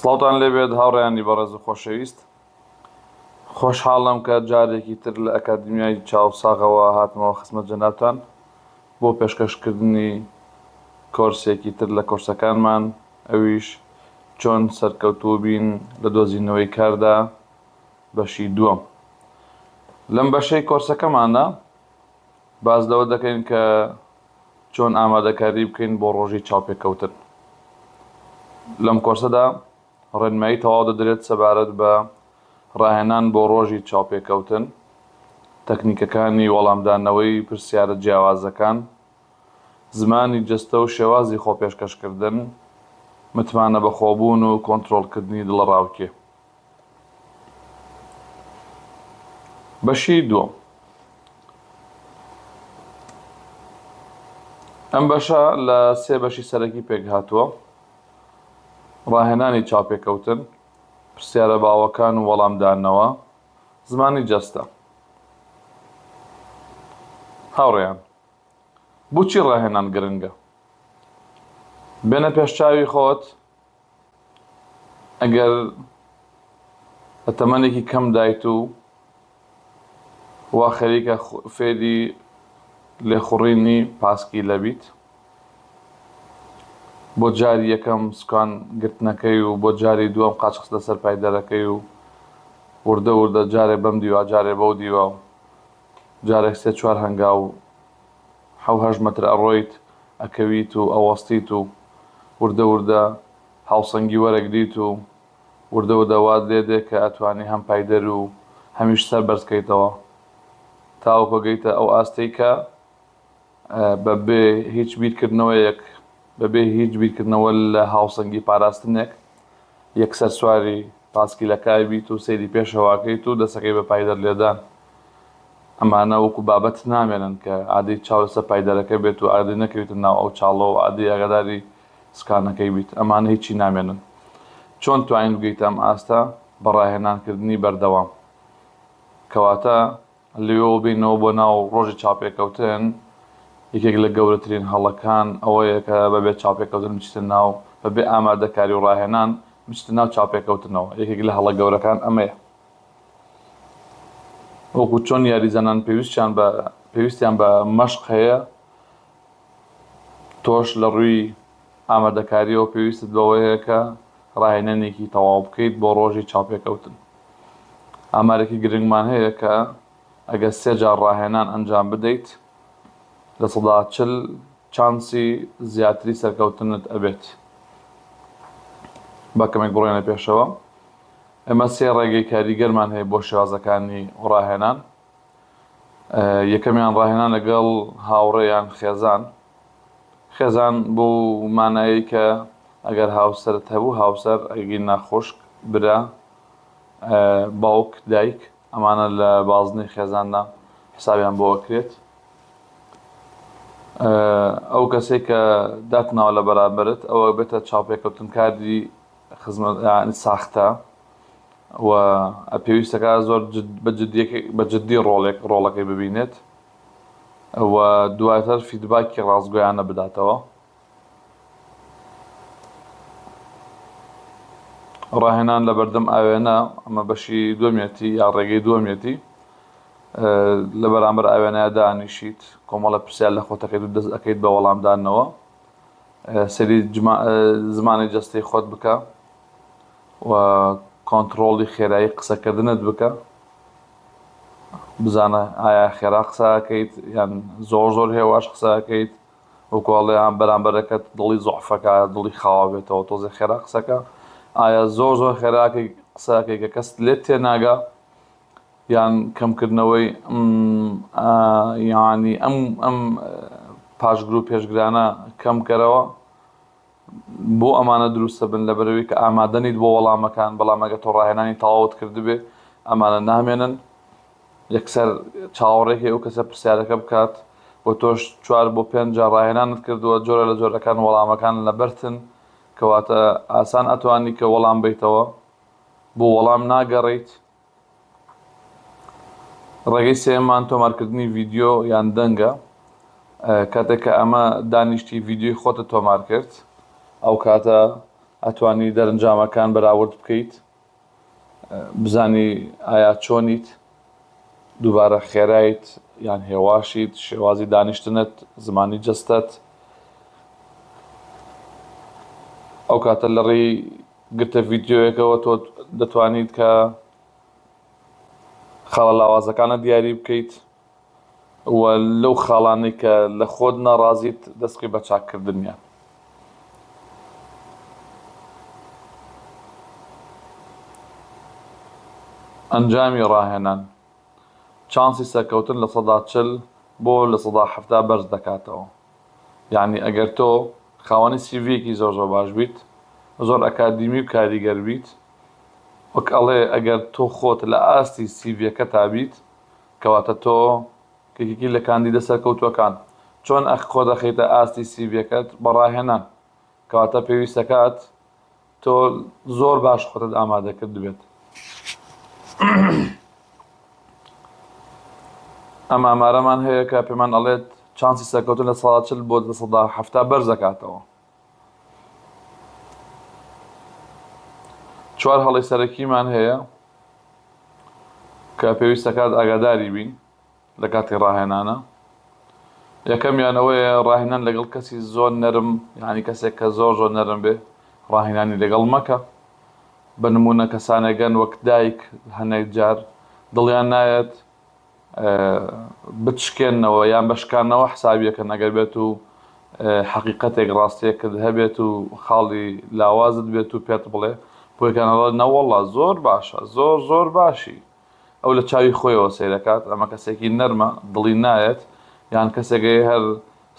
سڵاوتان لێبێت هاوڕێیانی بەڕێز و خۆشەویست. خۆشحاڵم کە جارێکی تر لە ئەکادمیای چاوساغەوە هاتمەوە خزمەت جەنابتان بۆ پێشکەشکردنی کۆرسێکی تر لە کۆرسەکانمان، ئەویش چۆن سەرکەوتوو بین لە دۆزینەوەی کاردا بەشی دووەم. لەم بەشەی کۆرسەکەمانە باز لەوە دەکەین کە چۆن ئامادەکاری بکەین بۆ ڕۆژی چاوپێکەوتن. لەم کۆرسەدا ڕێنمایی تەواو دەدرێت سەبارەت بە ڕاهێنان بۆ ڕۆژی چاوپێکەوتن، تەکنیکەکانی وەڵامدانەوەی پرسیارە جیاوازەکان، زمانی جەستە و شێوازی خۆپێشکەشکردن، متمانە بەخۆبوون و کۆنتڕۆڵکردنی دڵڕاوکێ. بەشی دووەم. ئەم بەشە لە سێ بەشی سەرەکی پێک هاتووە: ڕاهێنانی چاوپێکەوتن، پرسیارە باوەکان و وەڵامدانەوە، زمانی جەستە. هاوڕێیان، بۆچی ڕاهێنان گرنگە؟ بێنە پێشچاوی خۆت ئەگەر لە تەمەنێکی کەم دایت و وا خەریکە فێری لێخوڕینی پاسکی لەبیت، بۆ جاری یەکەم سوکان گرتنەکەی و بۆ جاری دووەم قاچقس لەسەر پایدەرەکەی و وردە وردە جارێ بەم دیوە جارێ بەو دیوە و جارێک سێ چوار هەنگا و 7-8 مەتر ئەڕۆیت ئەکەویت و ئەوەستیت و وردە وردە هاوسەنگی وەرەگریت و وردە وردە وات لێدێ کە ئەتوانی هەم پایدەر و هەمیش سەر بەرزکەیتەوە تاوەکو گەیتە ئەو ئاستەی کە بەبێ هیچ بیرکردنەوەیەک، بەبێ هیچ بیرکردنەوە لە هاوسەنگی پاراستنێک، یەکسەر سواری پاسکی لەکای بیت و سەیری پێشەواکەیت و دەسەکەی بە پایدەر لێدان. ئەمانە وەکو بابەت نامێنن کە عادی چاو لەسەر پایدەرەکە بێت و ئادی نەکەوێتە ناو ئەو چاڵەوە و عادی ئاگاداری سکانەکەی بیت. ئەمانە هیچی نامێنن. چۆن توانین بگەیت ئەم ئاستە بە ڕاهێنانکردنی بەردەوام، کەواتە لەوێ بینەوە بۆ ناو ڕۆژی چاوپێکەوتن. یەکێک لە گەورەترین هەڵەکان ئەوەیە کە بەبێ چاوپێکەوتن بچیتە ناو، بەبێ ئامادەکاری و ڕاهێنان بچیتە ناو چاوپێکەوتنەوە. یەکێک لە هەڵە گەورەکان ئەمەیە. وەکو چۆن یاریزانان پێویستیان بە مەشق هەیە، تۆش لە ڕووی ئامادەکاریەوە پێویستت بەوەیە کە ڕاهێنانێکی تەواو بکەیت بۆ ڕۆژی چاوپێکەوتن. ئامارێکی گرنگمان هەیە کە ئەگەر 3 جار ڕاهێنان ئەنجام بدەیت، لە 40 چانسی زیاتری سەرکەوتنت ئەبێت. با کەمێک بڕۆینە پێشەوە. ئێمە 3 ڕێگەی کاریگەرمان هەیە بۆ شێوازەکانی ڕاهێنان. یەکەمیان ڕاهێنان لەگەڵ هاوڕێیان خێزان. خێزان بۆ مانایی کە ئەگەر هاوسەرت هەبوو، هاوسەر، ئەگەر ناخۆشک، برا، باوک، دایک، ئەمانە لە بازنەی خێزاندا حسابیان بۆ ئەکرێت. ئەو کەسێک کە داتناوە لە بەرامبەرت ئەوە بێتە چاوپێکەوتنکاری ساختە و پێویستەکە زۆر بەجددی ڕۆڵەکەی ببینێت و دواتر فیدباکی ڕاستگۆیانە بداتەوە. ڕاهێنان لە بەردەم ئاوێنە، ئەمە بەشی دووەمیەتی یا ڕێگەی دووەمیەتی. لە بەرامبەر ئاوێنەیە دانیشیت، کۆمەڵە پرسیار لە خۆتەکەیت و دەست ئەەکەیت بە وەڵامدانەوە. سەری زمانی جەستەی خۆت بکە و کۆنتڕۆڵی خێرایی قسەکردنت بکە. بزانە ئایا خێرا قسەکەیت یان زۆر هێواش قسەکەیت، وەکوڵێیان بەرامبەرەکەت دڵی زۆعفەکە، دڵی خاوا بێتەوە تۆزێ خێرا قسەکە. ئایا زۆر خێراکەی قسەکەی کە کەس لێت تێناگا، یان کەمکردنەوەی یانی ئەم پاشگرو و پێشگرانە کەم کەرەوە. بۆ ئەمانە دروستە بن لەبەرەوەی کە ئامادەنیت بۆ وەڵامەکان، بەڵام ئەگەر تۆ ڕاهێنانی تەواوت کردبێ ئەمانە نامێنن. یەکسەر چاوەڕێکی ئەو کەسە پرسیارەکە بکات بۆ تۆش 4 بۆ 5 جار ڕاهێنانت کردووە، جۆرە لە جۆرەکان وەڵامەکان لەبەرتن، کەواتە ئاسان ئەتوانی کە وەڵام بیتەوە، بۆ وەڵام ناگەڕیت. ڕێگەی سێمان تۆمارکردنی ڤیدیۆ یان دەنگە. کاتێک کە ئەمە دانیشتی ڤیدیۆی خۆتە تۆمار کرد، ئەو کاتە ئەتوانی دەرەنجامەکان بەراورد بکەیت، بزانی ئایا چۆنیت، دووبارە خێرایت یان هێواشیت، شێوازی دانیشتنت، زمانی جەستەت. ئەو کاتە لە ڕێی گرتە ڤیدیۆیەکەوە تۆ دەتوانیت کە خاڵە لاوازەکانت دیاری بکەیت و لەو خاڵانەی کە لە خۆت ناڕازیت دەستقی بە چاککردنیان. ئەنجامی ڕاهێنان چانسی سەرکەوتن لە 40 بۆ لە 70 بەرز دەکاتەوە. یعنی ئەگەر تۆ خاوەنی سیڤیەکی زۆر باش بیت، زۆر ئەکادیمی و کاریگەر بیت، وەک ئەڵێ ئەگەر تۆ خۆت لە ئاستی سیڤیەکە تابیت، کەواتە تۆ کێکێکی لە کاندیدە سەرکەوتووەکان. چۆن خۆ دەخەیتە ئاستی سیڤیەکەت؟ بە ڕاهێنان. کەواتە پێویستەکات تۆ زۆر باش خۆتت ئامادەکرد بێت. ئەم ئامارەمان هەیە کە پێمان ئەڵێت چانسی سەرکەوتن لە 40 بۆ 70 بەرز دەکاتەوە. 4 هەڵی سەرەکیمان هەیە کە پێویستەکات ئاگاداری بین لە کاتی ڕاهێنانە. یەکەمیان ئەوەیە ڕاهێنان لەگەڵ کەسی زۆر نەرم، یعنی کەسێک کە زۆر نەرم بێ، ڕاهێنانی لەگەڵ مەکە. بە نمونە کەسانێکەن وەک دایک هەنێک جار دڵیان نایەت بچکێنەوە یان بەشکانەوە حسابیەکەن ئەگەر بێت و حەقیقەتێک ڕاستیەکت هەبێت و خاڵی لاوازت بێت و پێت بڵێ، بۆیکانەوە نەوەڵا زۆر باشە، زۆر باشی. ئەو لە چاوی خۆیەوە سەیرەکات ئەمە کەسێکی نەرمە، دڵی نایەت، یان کەسێکی هەر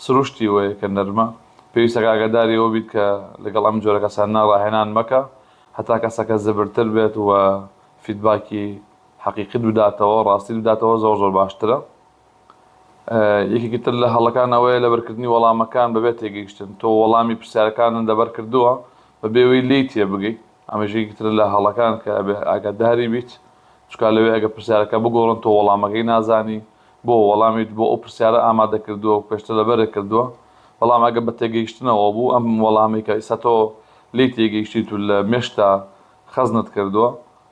سروشتی وەیە کە نەرمە. پێویستە ئاگاداری ئەوە بیت کە لەگەڵ ئەم جۆرە کەسانە ڕاهێنان مەکە، هەتا کەسەکە زەبرتر بێت و فیدباکی حەقیقیت بداتەوە، ڕاستی بداتەوە، زۆر باشترە. یەکێکی تر لە هەڵەکان ئەوەیە لەبەرکردنی وەڵامەکان بەبێ تێگەیشتن. تۆ وەڵامی پرسیارەکانت لەبەر کردووە بەبێ ئەوەی لێی تێ بگەیت. ئەمەش یەکێکی تر لە هەڵەکان کە ئاگاداری بیت، چونکە لەوێ ئەگە پرسیارەکە بگۆڕن تۆ وەڵامەکەی نازانی، بۆ وەڵامیت بۆ ئەو پرسیارە ئامادە کردووە و پێشتر لەبەرێک کردووە، بەڵام ئەگە بە تێگەیشتنەوە بوو ئەم وەڵامی کە ئێستا تۆ لێی تێگەیشتیت و لە مێشتا خەزنت کردووە،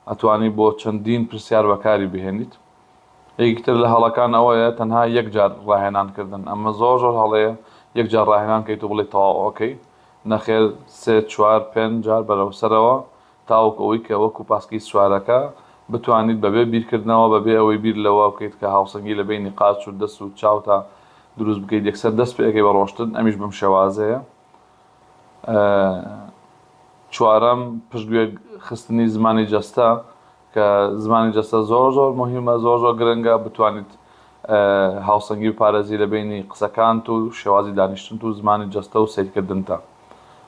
ئەتوانی بۆ چەندین پرسیار بەکاری بهێنیت. یەکێکتر لە هەڵەکان ئەوەیە تەنها یەک جار ڕاهێنانکردن. ئەمە زۆر هەڵەیە یەک جار ڕاهێنانکەیت و بڵێ تەواو ئۆکەی، نەخێر 3 4 5 جار بەرەوسەرەوە تاوەکو ئەوەی کە وەکو پاسکی سوارەکە بتوانیت بەبێ بیرکردنەوە، بەبێ ئەوەی بیر لەوە بکەیت کە هاوسەنگی لە بینی قاچ و دەست و چاوتە دروست بکەیت، یەکسەر دەست پێەکەی بە ڕۆشتن. ئەمیش بەم شێوازەیە. چوارەم پشتگوێ خستنی زمانی جەستە، کە زمانی جەستە زۆر مهمە، زۆر گرنگە. بتوانیت هاوسەنگی بپارێزی لە بینی قسەکانت و شێوازی دانیشتن و زمانی جەستە و سیرکردنتە.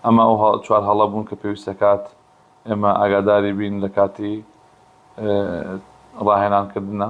ئەمە ئەو 4 هەڵە بوون کە پێویستەکات ئێمە ئاگاداری بین لە کاتی ڕاهێنانکردنە.